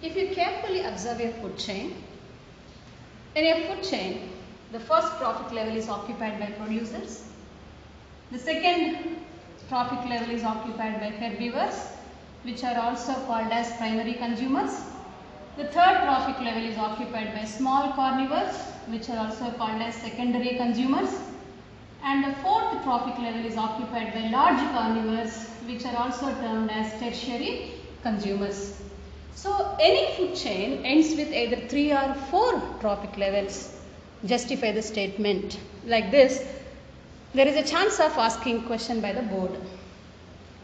If you carefully observe a food chain, in a food chain, the first trophic level is occupied by producers. The second trophic level is occupied by herbivores, which are also called as primary consumers. The third trophic level is occupied by small carnivores, which are also called as secondary consumers. And the fourth trophic level is occupied by large carnivores, which are also termed as tertiary consumers. So any food chain ends with either 3 or 4 trophic levels. Justify the statement. Like this, there is a chance of asking question by the board.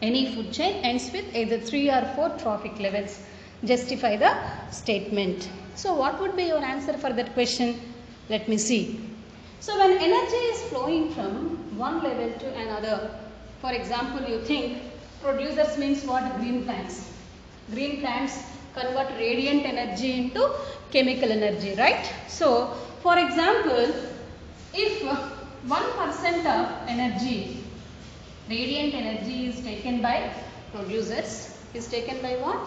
Any food chain ends with either 3 or 4 trophic levels. Justify the statement. So what would be your answer for that question? Let me see. So when energy is flowing from one level to another, for example, you think producers means what? Green plants. Green plants convert radiant energy into chemical energy, right? So for example, if 1% of energy, radiant energy is taken by producers, is taken by what?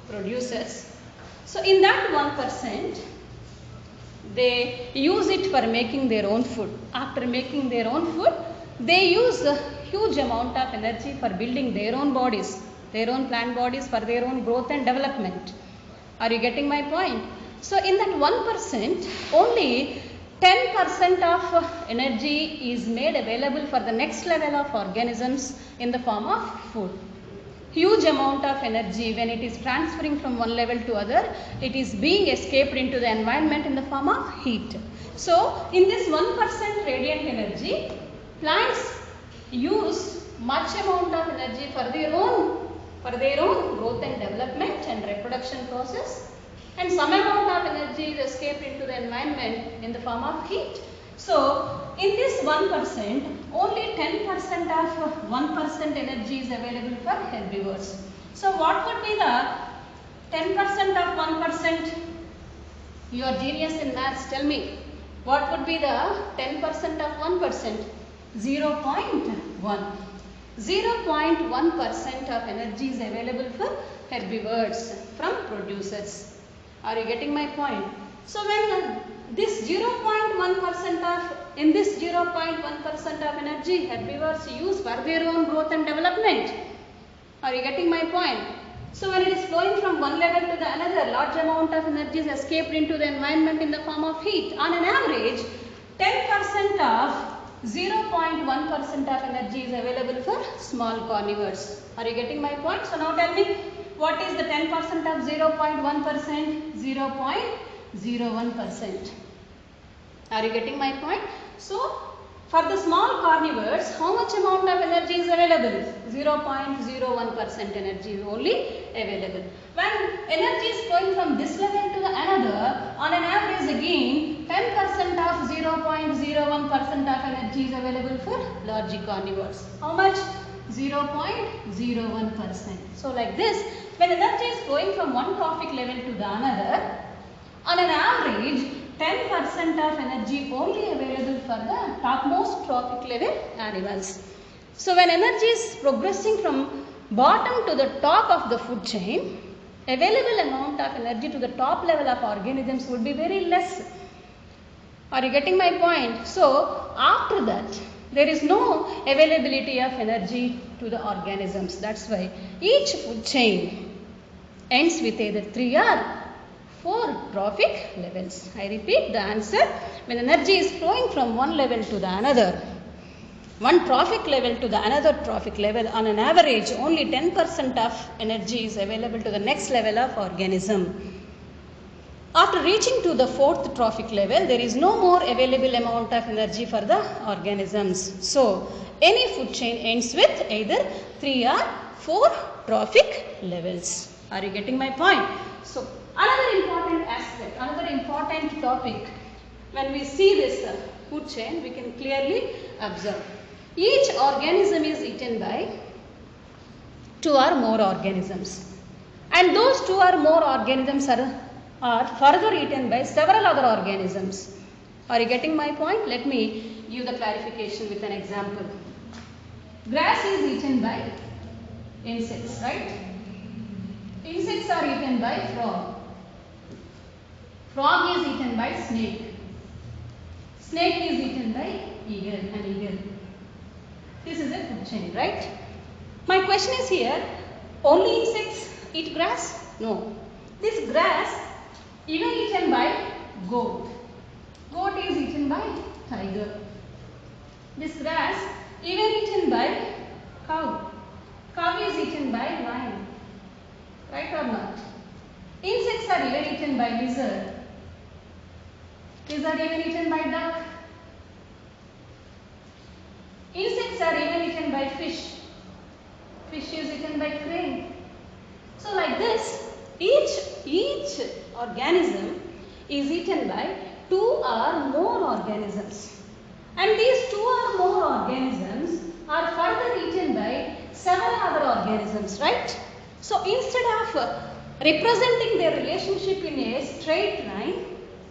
Producers. So in that 1%, they use it for making their own food. After making their own food, they use a huge amount of energy for building their own bodies, their own plant bodies for their own growth and development. Are you getting my point? So in that 1%, only 10% of energy is made available for the next level of organisms in the form of food. Huge amount of energy, when it is transferring from one level to other, it is being escaped into the environment in the form of heat. So in this 1% radiant energy, plants use much amount of energy for their own growth and development and reproduction process, and some amount of energy is escaped into the environment in the form of heat. So in this 1%, only 10% of 1% energy is available for herbivores. So what would be the 10% of 1%? You are genius in maths, tell me. What would be the 10% of 1%? 0.1. 0.1% of energy is available for herbivores from producers. Are you getting my point? So when this 0.1% of, in this 0.1% of energy herbivores use for their own growth and development. Are you getting my point? So when it is flowing from one level to the another, large amount of energy is escaped into the environment in the form of heat. On an average, 10% of 0.1% of energy is available for small carnivores. Are you getting my point? So now tell me, what is the 10% of 0.1%? 0.01%. Are you getting my point? So for the small carnivores, how much amount of energy is available? 0.01% energy is only available. When energy is flowing from this level to the another, on an average again, 10% of 0.01% of energy is available for large carnivores. How much? 0.01%. So like this, when energy is flowing from one trophic level to the another, on an average, 10% of energy only available for the topmost trophic level animals. So when energy is progressing from bottom to the top of the food chain, available amount of energy to the top level of organisms would be very less. Are you getting my point? So after that, there is no availability of energy to the organisms. That's why each food chain ends with either 3 or 4 trophic levels. I repeat the answer. When energy is flowing from one level to the another, one trophic level to the another trophic level, on an average only 10% of energy is available to the next level of organism. After reaching to the 4th trophic level, there is no more available amount of energy for the organisms. So any food chain ends with either 3 or 4 trophic levels. Are you getting my point? So another important aspect, another important topic, when we see this food chain, we can clearly observe. Each organism is eaten by 2 or more organisms, and those 2 or more organisms are further eaten by several other organisms. Are you getting my point? Let me give the clarification with an example. Grass is eaten by insects, right? Insects are eaten by frog. Frog is eaten by snake. Snake is eaten by eagle, an eagle. This is a food chain, right? My question is here, only insects eat grass? No. This grass even eaten by goat. Goat is eaten by tiger. This grass even eaten by cow. Cow is eaten by lion. Right or not? Insects are even eaten by lizard. Lizard even eaten by duck. Insects are even eaten by fish. Fish is eaten by crane. So like this, each organism is eaten by 2 or more organisms. And these 2 or more organisms are further eaten by several other organisms, right? So instead of representing their relationship in a straight line,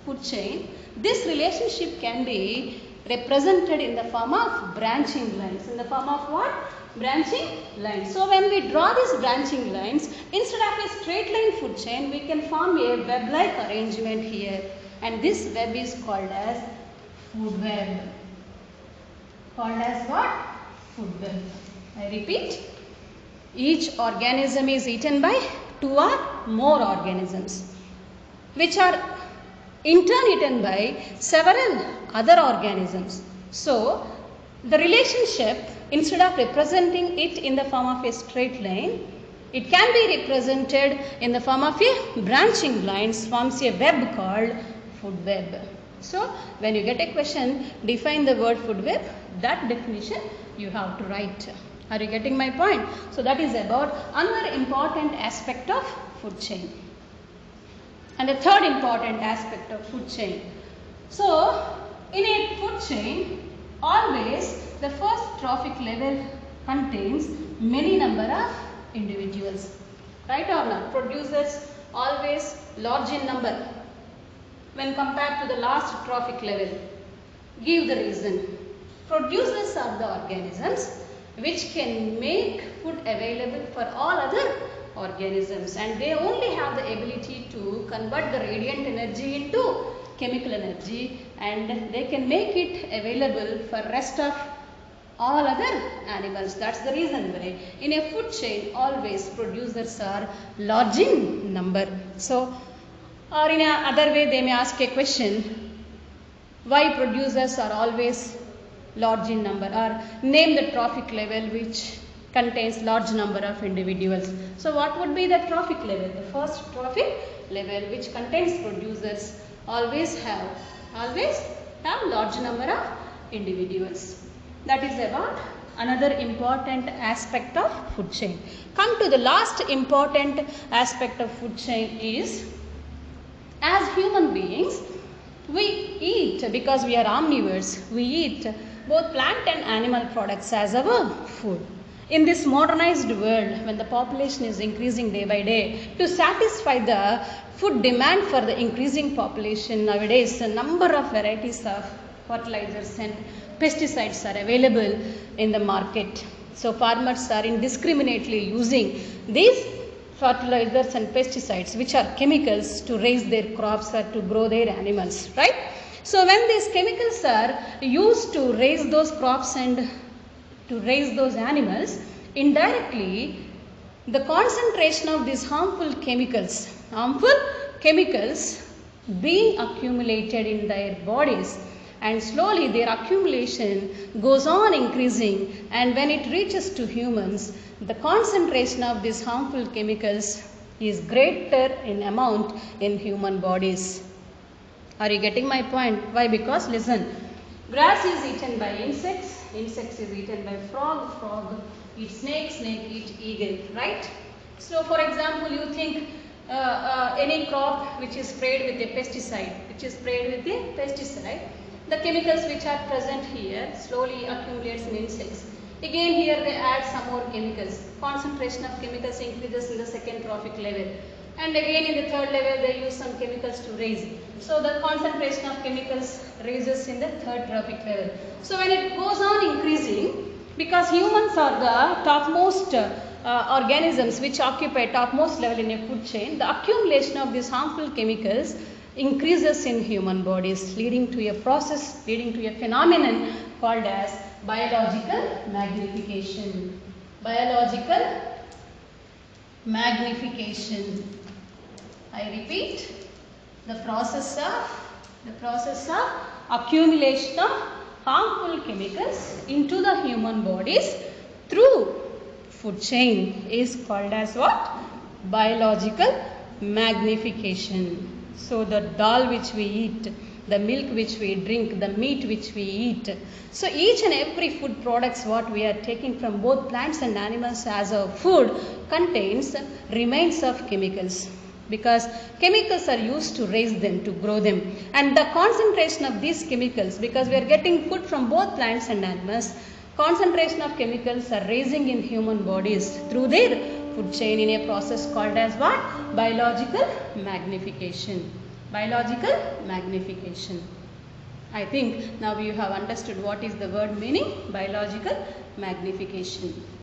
food chain, this relationship can be represented in the form of branching lines. In the form of what? Branching lines. So when we draw these branching lines, instead of a straight line food chain, we can form a web-like arrangement here. And this web is called as food web. Called as what? Food web. I repeat, each organism is eaten by 2 or more organisms, which are in turn eaten by several other organisms. So, the relationship, instead of representing it in the form of a straight line, it can be represented in the form of a branching lines, forms a web called food web. So, when you get a question, define the word food web, that definition you have to write. Are you getting my point? So, that is about another important aspect of food chain. And the third important aspect of food chain. So, in a food chain, always the first trophic level contains many number of individuals. Right or not? Producers always large in number when compared to the last trophic level. Give the reason. Producers are the organisms which can make food available for all other organisms, and they only have the ability to convert the radiant energy into chemical energy, and they can make it available for rest of all other animals. That's the reason why in a food chain always producers are large in number. So, or in another way they may ask a question, why producers are always large in number, or name the trophic level which contains large number of individuals. So what would be the trophic level? The first trophic level which contains producers always have large number of individuals. That is about another important aspect of food chain. Come to the last important aspect of food chain is, as human beings, we eat, because we are omnivores, we eat both plant and animal products as our food. In this modernized world, when the population is increasing day by day, to satisfy the food demand for the increasing population nowadays, a number of varieties of fertilizers and pesticides are available in the market. So farmers are indiscriminately using these fertilizers and pesticides, which are chemicals, to raise their crops or to grow their animals, right? So when these chemicals are used to raise those crops and to raise those animals, indirectly the concentration of these harmful chemicals being accumulated in their bodies, and slowly their accumulation goes on increasing, and when it reaches to humans, the concentration of these harmful chemicals is greater in amount in human bodies. Are you getting my point? Why? Because listen, grass is eaten by insects, insects is eaten by frog, frog eats snake, snake eats eagle, right? So for example, you think any crop which is sprayed with a pesticide, the chemicals which are present here slowly accumulates in insects. Again here they add some more chemicals. Concentration of chemicals increases in the second trophic level. And again in the third level they use some chemicals to raise. So the concentration of chemicals raises in the third trophic level. So when it goes on increasing, because humans are the topmost organisms which occupy topmost level in a food chain, the accumulation of these harmful chemicals increases in human bodies, leading to a process, leading to a phenomenon called as biological magnification. Biological magnification. I repeat, the process of accumulation of harmful chemicals into the human bodies through food chain is called as what? Biological magnification. So the dal which we eat, the milk which we drink, the meat which we eat. So each and every food products what we are taking from both plants and animals as a food contains remains of chemicals, because chemicals are used to raise them, to grow them, and the concentration of these chemicals, because we are getting food from both plants and animals, concentration of chemicals are raising in human bodies through their food chain in a process called as what? Biological magnification. Biological magnification. I think now you have understood what is the word meaning biological magnification.